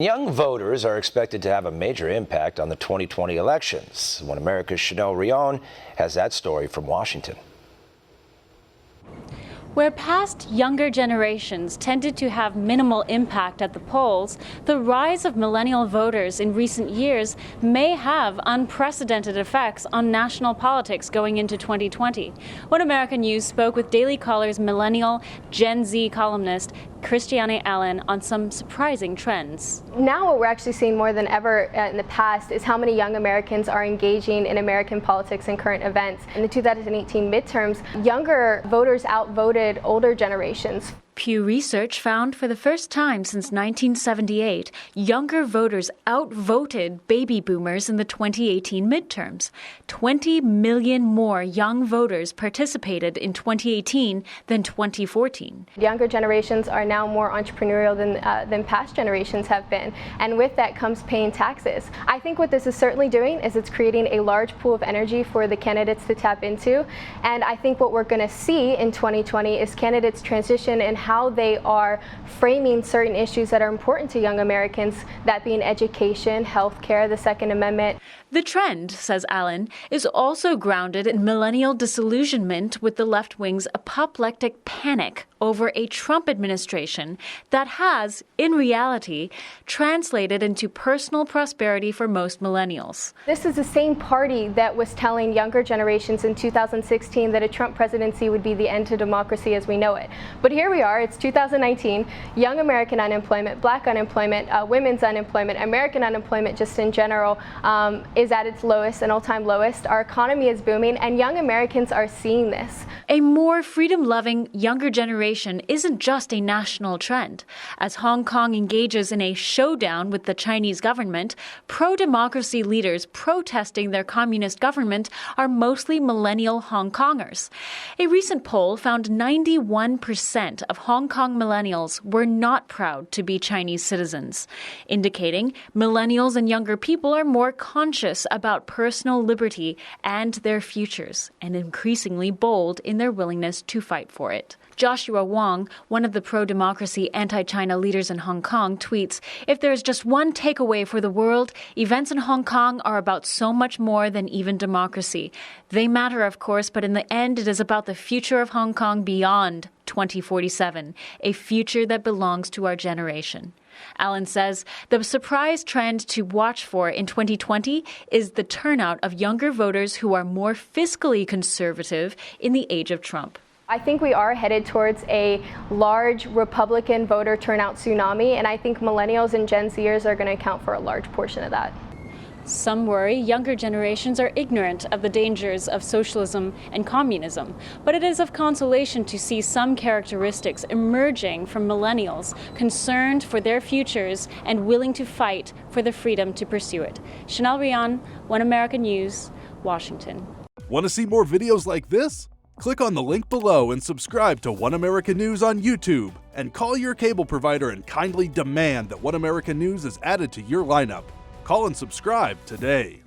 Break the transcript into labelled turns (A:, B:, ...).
A: Young voters are expected to have a major impact on the 2020 elections. One America's Rion has that story from Washington.
B: Where past younger generations tended to have minimal impact at the polls, the rise of millennial voters in recent years may have unprecedented effects on national politics going into 2020. One American News spoke with Daily Caller's millennial Gen Z columnist Christiane Allen on some surprising trends.
C: Now what we're actually seeing more than ever in the past is how many young Americans are engaging in American politics and current events. In the 2018 midterms, younger voters outvoted older generations.
B: Pew Research found for the first time since 1978, younger voters outvoted baby boomers in the 2018 midterms. 20 million more young voters participated in 2018 than 2014.
C: Younger generations are now more entrepreneurial than past generations have been, and with that comes paying taxes. I think what this is certainly doing is it's creating a large pool of energy for the candidates to tap into, and I think what we're going to see in 2020 is candidates transition in how they are framing certain issues that are important to young Americans, that being education, healthcare, the Second Amendment.
B: The trend, says Allen, is also grounded in millennial disillusionment with the left wing's apoplectic panic over a Trump administration that has, in reality, translated into personal prosperity for most millennials.
C: This is the same party that was telling younger generations in 2016 that a Trump presidency would be the end to democracy as we know it. But here we are, it's 2019, young American unemployment, black unemployment, women's unemployment, American unemployment just in general is at its lowest, an all-time lowest. Our economy is booming, and young Americans are seeing this.
B: A more freedom-loving younger generation isn't just a national trend. As Hong Kong engages in a showdown with the Chinese government, pro-democracy leaders protesting their communist government are mostly millennial Hong Kongers. A recent poll found 91% of Hong Kong millennials were not proud to be Chinese citizens, indicating millennials and younger people are more conscious about personal liberty and their futures, and increasingly bold in their willingness to fight for it. Joshua Wong, one of the pro-democracy, anti-China leaders in Hong Kong, tweets, "If there is just one takeaway for the world, events in Hong Kong are about so much more than even democracy. They matter, of course, but in the end, it is about the future of Hong Kong beyond 2047, a future that belongs to our generation." Allen says the surprise trend to watch for in 2020 is the turnout of younger voters who are more fiscally conservative in the age of Trump.
C: I think we are headed towards a large Republican voter turnout tsunami, and I think millennials and Gen Zers are going to account for a large portion of that.
B: Some worry younger generations are ignorant of the dangers of socialism and communism, but it is of consolation to see some characteristics emerging from millennials concerned for their futures and willing to fight for the freedom to pursue it. Rion, One American News, Washington.
D: Want to see more videos like this? Click on the link below and subscribe to One American News on YouTube, and call your cable provider and kindly demand that One American News is added to your lineup. Call and subscribe today.